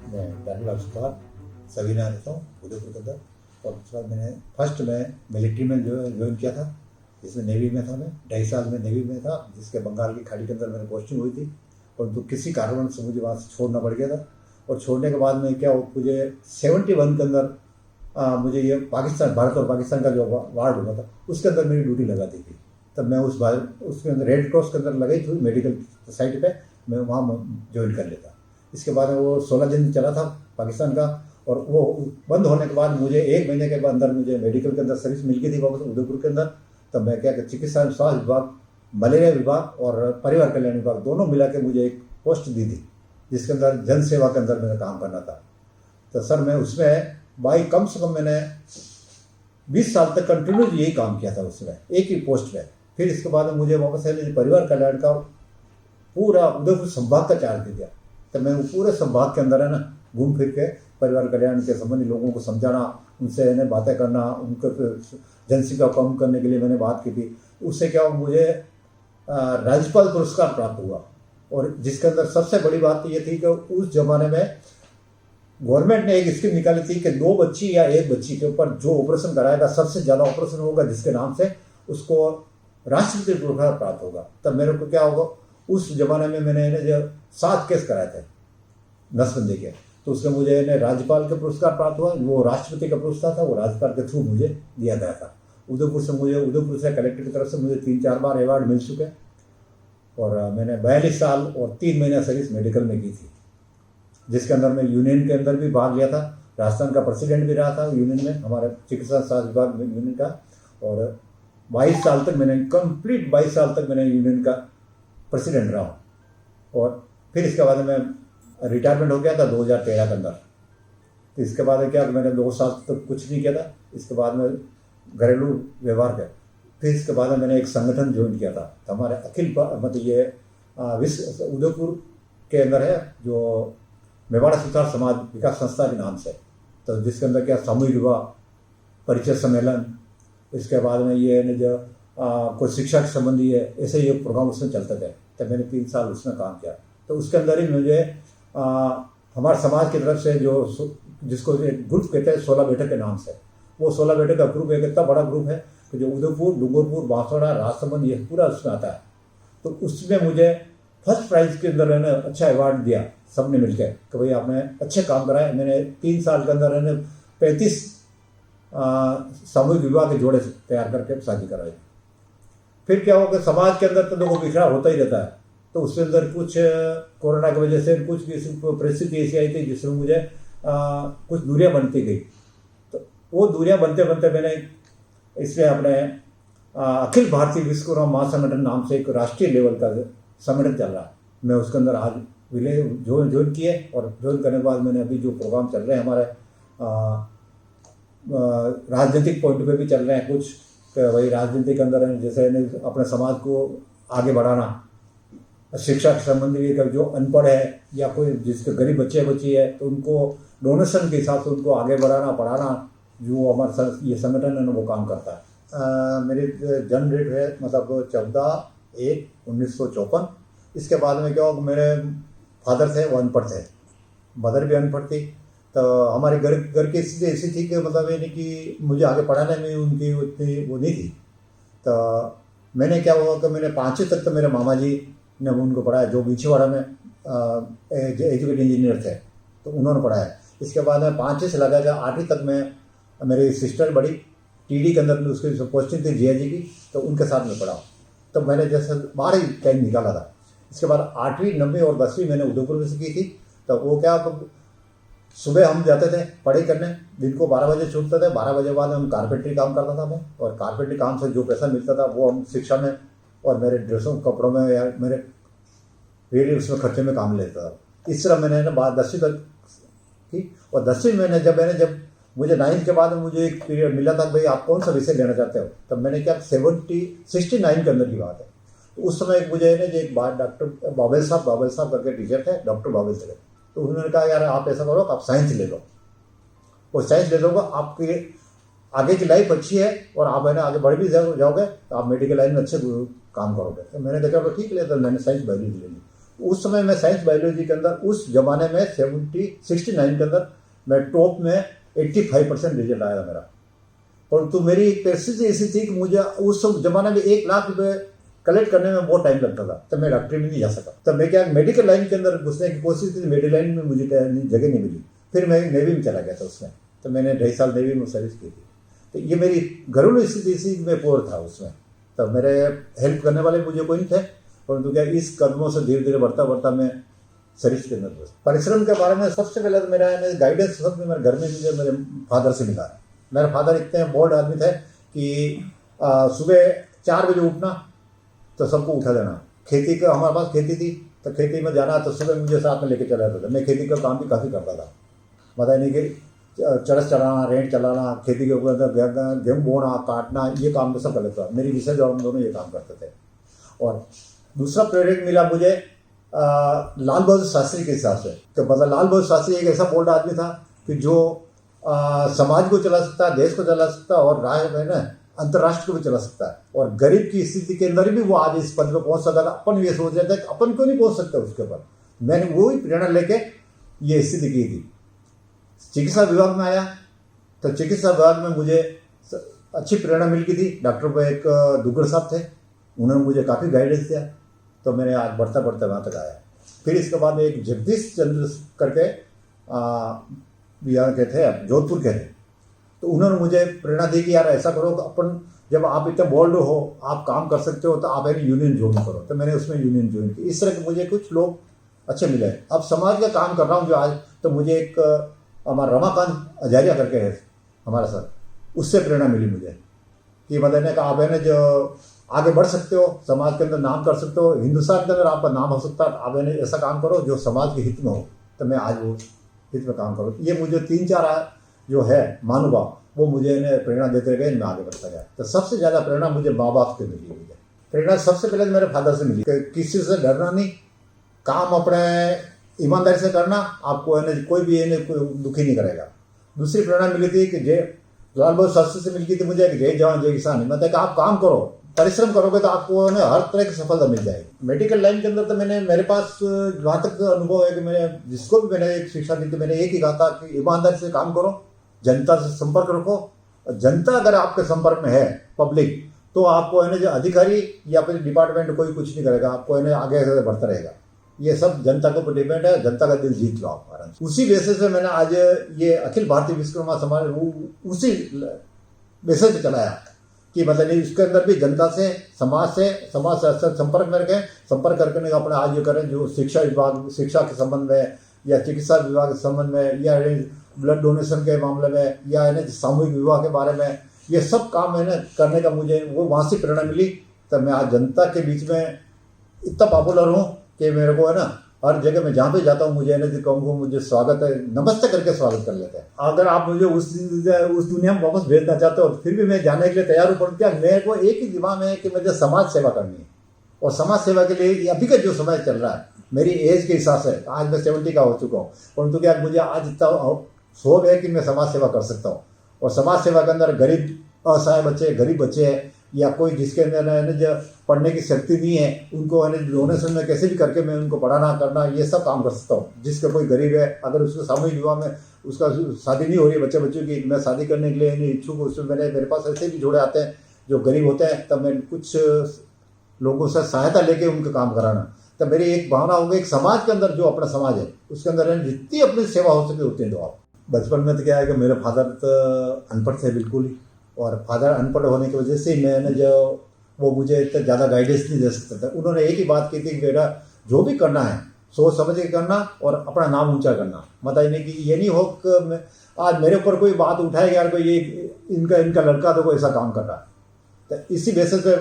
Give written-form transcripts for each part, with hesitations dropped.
मैं दानिलाल सुतार सबीना रहता हूँ उदयपुर के अंदर। और उसके बाद मैंने फर्स्ट में मिलिट्री में ज्वाइन किया था, जिसमें नेवी में था। मैं 2.5 साल में नेवी में था, जिसके बंगाल की खाड़ी के अंदर मेरी पोस्टिंग हुई थी। परंतु किसी कारण से मुझे वहाँ से छोड़ना पड़ गया था। और छोड़ने के बाद में क्या मुझे 71 के अंदर मुझे ये पाकिस्तान, भारत और पाकिस्तान का जो वार हुआ था, उसके अंदर मेरी ड्यूटी लगा दी थी। तब मैं उसके अंदर रेड क्रॉस के अंदर लगाई थी मेडिकल साइट पे, मैं वहाँ ज्वाइन कर लेता। इसके बाद वो 16 दिन चला था पाकिस्तान का, और वो बंद होने के बाद मुझे 1 महीने के अंदर मुझे मेडिकल के अंदर सर्विस मिल गई थी वापस उदयपुर के अंदर। तब मैं क्या चिकित्सा एवं स्वास्थ्य विभाग, मलेरिया विभाग और परिवार कल्याण विभाग दोनों मिला के मुझे एक पोस्ट दी थी, जिसके अंदर जन सेवा के अंदर मेरा काम करना था। तो सर मैं उसमें भाई कम से कम मैंने 20 साल तक कंटिन्यूस यही काम किया था उसमें, एक ही पोस्ट में। फिर इसके बाद मुझे वापस परिवार कल्याण का पूरा उदयपुर संभाग का चार्ज दे दिया। तो मैं वो पूरे संभाग के अंदर है ना घूम फिर के परिवार कल्याण के संबंधी लोगों को समझाना, उनसे है बातें करना, उनको जनसेवा कम करने के लिए मैंने बात की थी। उससे क्या मुझे राज्यपाल पुरस्कार प्राप्त हुआ। और जिसके अंदर सबसे बड़ी बात ये थी कि उस जमाने में गवर्नमेंट ने एक स्कीम निकाली थी कि 2 बच्ची या 1 बच्ची के ऊपर जो ऑपरेशन कराएगा, सबसे ज़्यादा ऑपरेशन होगा जिसके नाम से, उसको राष्ट्रपति पुरस्कार प्राप्त होगा। तब मेरे को क्या होगा, उस जमाने में मैंने जो 7 केस कराए थे नसबंदी के, तो उसमें मुझे राज्यपाल का पुरस्कार प्राप्त हुआ। वो राष्ट्रपति का पुरस्कार था, वो राज्यपाल के थ्रू मुझे दिया गया था। उदयपुर से कलेक्टर की तरफ से मुझे 3-4 बार अवार्ड मिल चुके। और मैंने 42 साल और 3 महीना सर्विस मेडिकल में की थी, जिसके अंदर मैं यूनियन के अंदर भी भाग लिया था। राजस्थान का प्रेसिडेंट भी रहा था यूनियन में, हमारे चिकित्सा स्वास्थ्य विभाग में यूनियन का। और 22 साल तक मैंने कंप्लीट 22 साल तक मैंने यूनियन का प्रेसिडेंट रहा हूँ। और फिर इसके बाद मैं रिटायरमेंट हो गया था 2013 के अंदर। तो इसके बाद क्या मैंने 2 साल तक कुछ नहीं किया था। इसके बाद में घरेलू व्यवहार किया। फिर इसके बाद मैंने एक संगठन ज्वाइन किया था। तो हमारे अखिल मतलब ये विश्व उदयपुर के अंदर है, जो मेवाड़ा सुतार समाज विकास संस्था के नाम से। तो जिसके अंदर क्या सामूहिक विवाह, परिचय सम्मेलन, इसके बाद में ये जो कोई शिक्षा के संबंधी है, ऐसे ये प्रोग्राम उसमें चलते थे। तो मैंने 3 साल उसमें काम किया। तो उसके अंदर ही मुझे हमारे समाज की तरफ से जो जिसको एक ग्रुप कहते हैं 16 बैठक के नाम से, वो 16 बैठक का ग्रुप एक इतना बड़ा ग्रुप है कि जो उदयपुर, डूंगरपुर, बांसवाड़ा, राजसमंद ये पूरा उसमें आता है। तो उसमें मुझे फर्स्ट प्राइज के अंदर मैंने अच्छा अवार्ड दिया सबने मिलकर कि भाई आपने अच्छे काम कराए। मैंने 3 साल के अंदर मैंने 35 सामूहिक विवाह के जोड़े तैयार करके शादी कराई। फिर क्या होगा, समाज के अंदर तो देखो बिखराव होता ही रहता है। तो उसके अंदर कुछ कोरोना की वजह से कुछ परिस्थिति ऐसी आई थी जिसमें मुझे कुछ दूरियां बनती गई। तो वो दूरियां बनते बनते मैंने इसमें अपने अखिल भारतीय विश्वकर्मा महासंगठन नाम से एक राष्ट्रीय लेवल का संगठन चल रहा है, मैं उसके अंदर आज विलय ज्वाइन किए। और ज्वाइन करने के बाद मैंने अभी जो प्रोग्राम चल रहे हैं हमारे राजनीतिक पॉइंट पे भी चल रहे हैं कुछ, वही राजनीति के अंदर है, जैसे अपने समाज को आगे बढ़ाना, शिक्षा के संबंधी जो अनपढ़ है या कोई जिसके गरीब बच्चे बच्ची है, तो उनको डोनेशन के हिसाब से उनको आगे बढ़ाना, पढ़ाना, जो हमारा ये संगठन है ना वो काम करता है। मेरी जन्म डेट है मतलब 14/1/1954। इसके बाद में क्या हो, मेरे फादर थे वो अनपढ़ थे, मदर भी अनपढ़ थी। तो हमारे घर की स्थिति ऐसी थी कि मतलब ये नहीं कि मुझे आगे पढ़ाने में उनकी उतनी वो नहीं थी। तो मैंने क्या हुआ कि मैंने 5वीं तक तो मेरे मामा जी ने उनको पढ़ाया, जो बीछेवाड़ा में एजुकेट इंजीनियर थे, तो उन्होंने पढ़ाया। इसके बाद मैं 5वीं से लगा कर 8वीं तक मैं, मेरी सिस्टर बड़ी टीडी के अंदर उसकी पोस्टिंग थी जिया जी की, तो उनके साथ में पढ़ा। तो मैंने जैसे 12 टाइम निकाला था। इसके बाद 8वीं, 9वीं और 10वीं मैंने उदयपुर में से की थी। तो वो क्या, सुबह हम जाते थे पढ़ाई करने, दिन को 12 बजे छूटते थे। 12 बजे बाद हम कारपेंटरी काम करता था मैं, और कारपेंटरी काम से जो पैसा मिलता था वो हम शिक्षा में और मेरे ड्रेसों कपड़ों में या मेरे रियली उसमें खर्चे में काम लेता था। इस तरह मैंने ना 10वीं तक की। और 10वीं में जब मुझे 9th के बाद मुझे एक पीरियड मिला था, भाई आप कौन सा विषय लेना चाहते हो। तब मैंने क्या 69 के अंदर की बात है। तो उस समय मुझे ना जो एक बात डॉक्टर बाबेल साहब करके टीचर थे, डॉक्टर बाबेल थे, तो उन्होंने कहा यार आप ऐसा करो, आप साइंस ले लो, और साइंस ले लोगे आपकी आगे की लाइफ अच्छी है और आप है ना आगे बढ़ भी जाओगे, तो आप मेडिकल लाइन में अच्छे काम करोगे। तो मैंने देखा ठीक है, तो मैंने साइंस बायोलॉजी ले ली। उस समय मैं साइंस बायोलॉजी के अंदर उस जमाने में 69 के अंदर मैं टॉप में 85% रिजल्ट आया मेरा। परंतु मेरी परिस्थिति ऐसी थी कि मुझे उस जमाने में 1 लाख रुपए कलेक्ट करने में बहुत टाइम लगता था, तब मैं डॉक्टरी में नहीं जा सका। तब मैं क्या मेडिकल लाइन के अंदर घुसने की कोशिश की, मेडिकल लाइन में मुझे जगह नहीं मिली। फिर मैं नेवी में चला गया था उसमें, तो मैंने 2.5 साल नेवी में सर्विस की थी। तो ये मेरी घरेलू स्थिति इसी में पोर था उसमें। तब मेरे हेल्प करने वाले मुझे कोई नहीं थे, परंतु क्या इस कदमों से धीरे धीरे बढ़ता बढ़ता मैं सर्विस के अंदर घुसा। परिश्रम के बारे में सबसे पहले तो मेरा गाइडेंस सब मेरे घर में मुझे मेरे फादर से मिला। मेरे फादर इतने बोल्ड आदमी थे कि सुबह 4 बजे उठना तो सबको उठा देना। खेती का हमारे पास खेती थी, तो खेती में जाना तो सुबह मुझे साथ में लेके चला जाता था। मैं खेती का काम भी काफ़ी करता था, पता नहीं कि चरस चलाना, रेंट चलाना, खेती के ऊपर गेहूँ बोना, काटना, ये काम तो सब कर लेता था। मेरी मिसेज और हम दोनों ये काम करते थे। और दूसरा प्रेरक मिला मुझे लाल बहादुर शास्त्री के हिसाब से। तो मतलब लाल बहादुर शास्त्री एक ऐसा बोल्ड आदमी था कि जो समाज को चला सकता है, देश को चला सकता है और राष्ट्र ना अंतर्राष्ट्र को भी चला सकता है। और गरीब की स्थिति के अंदर भी वो आज इस पद पर पहुंच सका था। अपन ये सोच रहे थे कि अपन क्यों नहीं पहुंच सकते उसके ऊपर। मैंने वो ही प्रेरणा लेके ये स्थिति की थी। चिकित्सा विभाग में आया तो चिकित्सा विभाग में मुझे अच्छी प्रेरणा मिल गई थी। डॉक्टर एक दुग्गड़ साहब थे, उन्होंने मुझे काफ़ी गाइडेंस दिया, तो मैंने आज बढ़ता बढ़ता वहाँ तक आया। फिर इसके बाद एक जगदीश चंद्र करके यहाँ के थे, जोधपुर के थे, तो उन्होंने मुझे प्रेरणा दी कि यार ऐसा करो कि अपन जब आप इतने बोल्ड हो, आप काम कर सकते हो, तो आप एक यूनियन ज्वाइन करो। तो मैंने उसमें यूनियन ज्वाइन की। इस तरह के मुझे कुछ लोग अच्छे मिले। अब समाज का काम कर रहा हूँ जो आज, तो मुझे एक हमारा रमाकांत आचार्य करके है हमारा सर, उससे प्रेरणा मिली मुझे कि मतलब कि आप है ना जो आगे बढ़ सकते हो, समाज के अंदर नाम कर सकते हो, हिंदुस्तान के अंदर आपका नाम हो सकता है। आप है ऐसा काम करो जो समाज के हित में हो। तो मैं आज वो हित में काम करूँ। ये मुझे 3-4 जो है महानुभाव वो मुझे प्रेरणा देते गए, मैं आगे बढ़ता गया। तो सबसे ज़्यादा प्रेरणा मुझे माँ बाप से मिली। मुझे प्रेरणा सबसे पहले मेरे फादर से मिली कि किसी से डरना नहीं, काम अपने ईमानदारी से करना, आपको है ना कोई भी दुखी नहीं करेगा। दूसरी प्रेरणा मिली थी कि जय लाल बहादुर शास्त्री से मिली थी मुझे कि जय जवान जय किसान। मतलब कि आप काम करो, परिश्रम करोगे तो आपको ना हर तरह की सफलता मिल जाएगी। मेडिकल लाइन के अंदर तो मेरे पास जहाँ तक अनुभव है कि मैंने जिसको भी मैंने एक शिक्षा दी थी, मैंने एक ही कहा था कि ईमानदारी से काम करो, जनता से संपर्क रखो। जनता अगर आपके संपर्क में है पब्लिक, तो आपको है ना जो अधिकारी या फिर डिपार्टमेंट कोई कुछ नहीं करेगा, आपको है ना आगे बढ़ता रहेगा। ये सब जनता के ऊपर डिपेंड है। जनता का दिल जीत लो आप आराम से। उसी बेसिस पे मैंने आज ये अखिल भारतीय विश्वकर्मा समाज उसी बेसिस पे चलाया कि मतलब इसके अंदर भी जनता से समाज से संपर्क में रखें। संपर्क करके अपने आज ये करें जो शिक्षा विभाग, शिक्षा के संबंध में या चिकित्सा विभाग के संबंध में या ब्लड डोनेशन के मामले में या है ना सामूहिक विवाह के बारे में, ये सब काम है ना करने का मुझे वो वहाँ से प्रेरणा मिली। तब मैं आज जनता के बीच में इतना पॉपुलर हूँ कि मेरे को है ना हर जगह में जहाँ पे जाता हूँ मुझे है ना कहूँगा मुझे स्वागत है, नमस्ते करके स्वागत कर लेते हैं। अगर आप मुझे उस दुनिया में वापस भेजना चाहते हो फिर भी मैं जाने के लिए तैयार हूँ। पर क्या मेरे को एक ही दिमाग में है कि मुझे समाज सेवा करनी है। और समाज सेवा के लिए अभी का जो समय चल रहा है, मेरी एज के हिसाब से आज मैं 70 का हो चुका हूँ, परंतु क्या मुझे आज इतना शौक है कि मैं समाज सेवा कर सकता हूँ। और समाज सेवा के अंदर गरीब असहाय बच्चे, गरीब बच्चे हैं या कोई जिसके अंदर है ना जो पढ़ने की शक्ति नहीं है, उनको है ना डोनेशन में कैसे भी करके मैं उनको पढ़ाना करना ये सब काम कर सकता हूँ। जिसका कोई गरीब है, अगर उसको सामूहिक विवाह में उसका शादी नहीं हो रही है बच्चों की, मैं शादी करने के लिए नहीं इच्छुक हूँ, उसमें मेरे पास ऐसे भी जोड़े आते हैं जो गरीब होते हैं, तब मैं कुछ लोगों से सहायता लेके उनका काम कराना। तब मेरी एक भावना होगी एक समाज के अंदर जो अपना समाज है उसके अंदर जितनी अपनी सेवा हो सके उतनी दो आप। बचपन में तो क्या है कि मेरे फादर तो अनपढ़ थे बिल्कुल ही, और फादर अनपढ़ होने की वजह से मैंने जो वो मुझे इतना ज़्यादा गाइडेंस नहीं दे सकता था। उन्होंने एक ही बात की थी कि बेटा जो भी करना है सोच समझ के करना और अपना नाम ऊंचा करना। मतलब नहीं कि ये नहीं हो कि आज मेरे ऊपर कोई बात उठाएगा यार कोई ये इनका लड़का तो कोई ऐसा काम कर रहा है। तो इसी बेसिस पे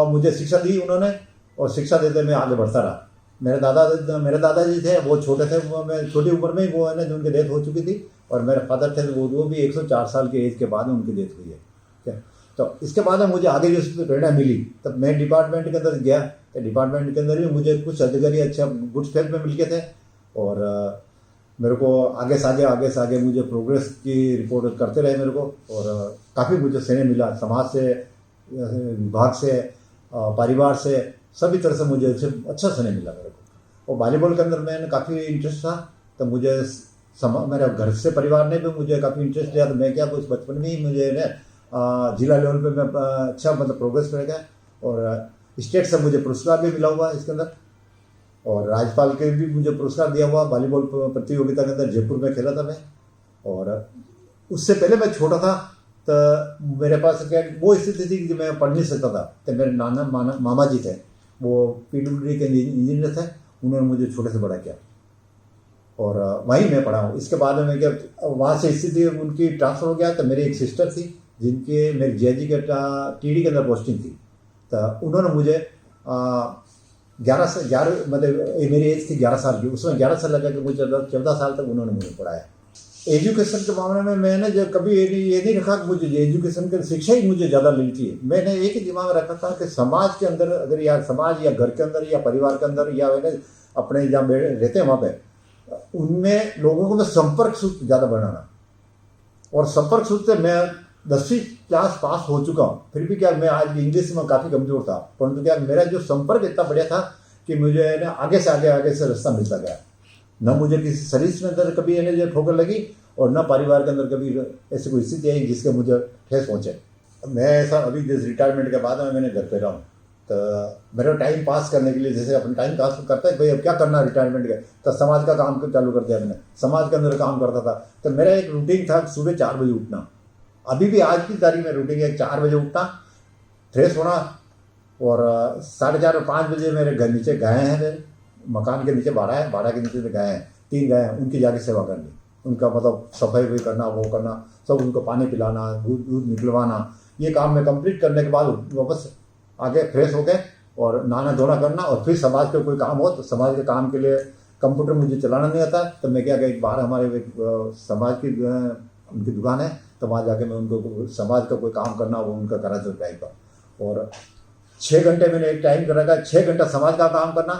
मुझे शिक्षा दी उन्होंने, और शिक्षा देते मैं आगे बढ़ता रहा। मेरे दादाजी थे वो छोटे थे, मैं छोटी उम्र में ही वो है ना जो उनकी डेथ हो चुकी थी, और मेरे फादर थे वो भी 104 साल की एज के बाद उनकी डेथ हुई है। क्या तो इसके बाद में मुझे आगे जो प्रेरणा मिली, तब मैं डिपार्टमेंट के अंदर गया। तो डिपार्टमेंट के अंदर भी मुझे कुछ अधिकारी अच्छा गुड फेथ में मिल गए थे, और मेरे को आगे से आगे मुझे प्रोग्रेस की रिपोर्ट करते रहे मेरे को, और काफ़ी मुझे स्नेह मिला समाज से, विभाग से, परिवार से, सभी तरह से मुझे अच्छा स्नेह मिला मेरे को। और वॉलीबॉल के अंदर मैंने काफ़ी इंटरेस्ट था। तो मुझे मेरे घर से परिवार ने भी मुझे काफ़ी इंटरेस्ट दिया। तो मैं क्या कुछ बचपन में ही मुझे ना जिला लेवल पे मैं अच्छा मतलब प्रोग्रेस कर गया, और स्टेट से मुझे पुरस्कार भी मिला हुआ है इसके अंदर, और राज्यपाल के भी मुझे पुरस्कार दिया हुआ। वॉलीबॉल प्रतियोगिता के अंदर जयपुर में खेला था मैं। और उससे पहले मैं छोटा था तो मेरे पास क्या वो स्थिति थी कि मैं पढ़ नहीं सकता था। तो मेरे मामा जी थे, वो PWD के इंजीनियर थे, उन्होंने मुझे छोटे से बड़ा किया और वहीं मैं पढ़ा हूँ। इसके बाद में क्या वहाँ से स्थिति उनकी ट्रांसफ़र हो गया। तो मेरी एक सिस्टर थी जिनके मेरी जीजी के TD के अंदर पोस्टिंग थी। तो उन्होंने मुझे 11 मतलब मेरी एज थी 11 साल की, उसमें 11 साल लगा कि मुझे 14 साल तक उन्होंने मुझे पढ़ाया। एजुकेशन के मामले में मैंने जो कभी ये नहीं रखा कि मुझे एजुकेशन की शिक्षा ही मुझे ज़्यादा मिलती है। मैंने एक ही दिमाग में रखा था कि समाज के अंदर अगर या समाज या घर के अंदर या परिवार के अंदर या मैंने अपने जहाँ रहते हैं वहाँ पे उनमें लोगों को मैं संपर्क सूत्र ज़्यादा बनाना। और संपर्क सूत्र से मैं 10वीं क्लास पास हो चुका हूँ, फिर भी क्या मैं आज इंग्लिश में काफ़ी कमज़ोर था, परंतु क्या मेरा जो संपर्क इतना बढ़िया था कि मुझे ना आगे से रास्ता मिलता गया। न मुझे किसी शरीर में अंदर कभी जो ठोकर लगी और न परिवार के अंदर कभी ऐसी कोई स्थिति आई जिसके मुझे ठेस पहुँचे। मैं ऐसा अभी जैसे रिटायरमेंट के बाद में मैंने घर पे रहा हूँ, तो मेरा टाइम पास करने के लिए जैसे अपना टाइम पास करता है भाई अब क्या करना रिटायरमेंट के, तो समाज का काम चालू कर दिया मैंने। समाज के अंदर काम करता था। तो मेरा एक रूटीन था सुबह 4 बजे उठना। अभी भी आज की तारीख में रूटीन है 4 बजे उठना, फ्रेश होना, और 4:30 और 5 बजे मेरे घर नीचे गाय हैं, मेरे मकान के नीचे बाड़ा है, बाड़ा के नीचे गाय हैं, 3 गाय हैं, उनकी जाके सेवा करनी, उनका मतलब सफाई भी करना, वो करना, सब उनको पानी पिलाना, दूध निकलवाना। ये काम मैं कंप्लीट करने के बाद वापस आगे फ्रेश हो गए और नहाना धोना करना। और फिर समाज के कोई काम हो तो समाज के काम के लिए कंप्यूटर मुझे चलाना नहीं आता, तो मैं क्या एक बाहर हमारे समाज की उनकी दुकान है, तो वहाँ जाके मैं उनको समाज का कोई काम करना वो उनका करा दो टाइप का। और 6 घंटे मैंने एक टाइम कर रखा है, 6 घंटा समाज का काम करना,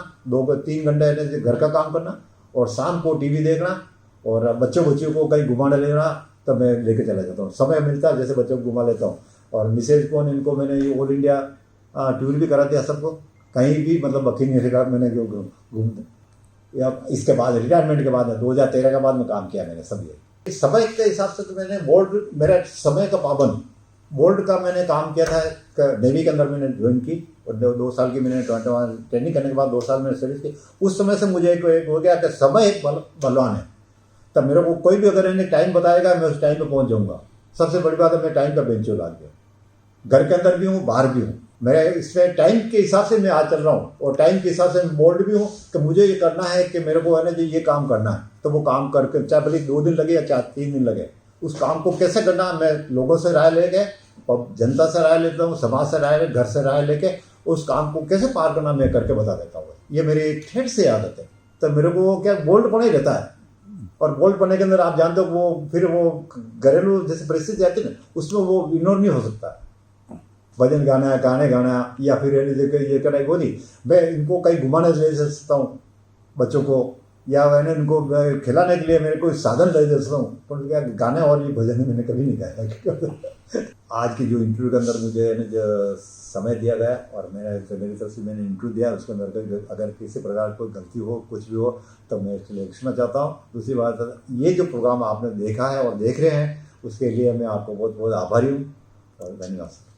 3 घंटे घर का काम करना, और शाम को TV देखना, और बच्चों को कहीं घुमाने लेना तब मैं लेके चला जाता हूँ। समय मिलता है जैसे बच्चों को घुमा लेता हूँ। और मिसेज को इनको मैंने ये ऑल इंडिया टूर भी करा दिया सबको, कहीं भी मतलब वकील नहीं रखा मैंने जो घूम। या इसके बाद रिटायरमेंट के बाद 2013 के बाद में काम किया मैंने सब। ये समय के हिसाब से तो मैंने बोर्ड, मेरा समय का पाबंद बोर्ड का मैंने काम किया था। नेवी के अंदर मैंने ज्वाइन की और 2 साल की मैंने ट्रेनिंग करने के बाद 2 साल मैंने सर्विस की। उस समय से मुझे एक हो गया कि समय एक बलवान है। तब मेरे को कोई भी अगर इन्हें टाइम बताएगा मैं उस टाइम पे पहुंच जाऊंगा। सबसे बड़ी बात है मैं टाइम का बेंचो ला गया। घर के अंदर भी हूँ, बाहर भी हूँ, मेरा इसमें टाइम के हिसाब से मैं आज चल रहा हूँ। और टाइम के हिसाब से मैं बोल्ड भी हूँ कि मुझे ये करना है कि मेरे को है ना जी ये काम करना है, तो वो काम करके चाहे भले 2 दिन लगे या 3 दिन लगे, उस काम को कैसे करना है मैं लोगों से राय लेके, जनता से राय लेता हूँ, समाज से राय, घर से राय लेके उस काम को कैसे पार करना मैं करके बता देता हूँ। ये मेरी एक ठेठ से आदत है। तो मेरे को क्या बोल्ड पना ही रहता है। और बोल्ड पढ़ने के अंदर आप जानते हो वो फिर वो घरेलू जैसे परिस्थिति आती है ना, उसमें वो इग्नोर नहीं हो सकता। भजन गाना है, गाने गाना, या फिर ये करना वो नहीं। मैं इनको कहीं घुमाने ले जा सकता हूँ बच्चों को, या मैंने इनको खिलाने के लिए मेरे को साधन ले जा सकता हूँ, पर क्या गाने और ये भजन मैंने कभी नहीं गाया। आज की जो इंटरव्यू के अंदर मुझे जो समय दिया गया और मेरी तरफ से मैंने इंटरव्यू दिया, उसके अंदर अगर किसी प्रकार कोई गलती हो, कुछ भी हो, तो मैं इसके लिए क्षमा चाहता हूँ। दूसरी बात, ये जो प्रोग्राम आपने देखा है और देख रहे हैं, उसके लिए मैं आपको बहुत बहुत आभारी हूँ और धन्यवाद।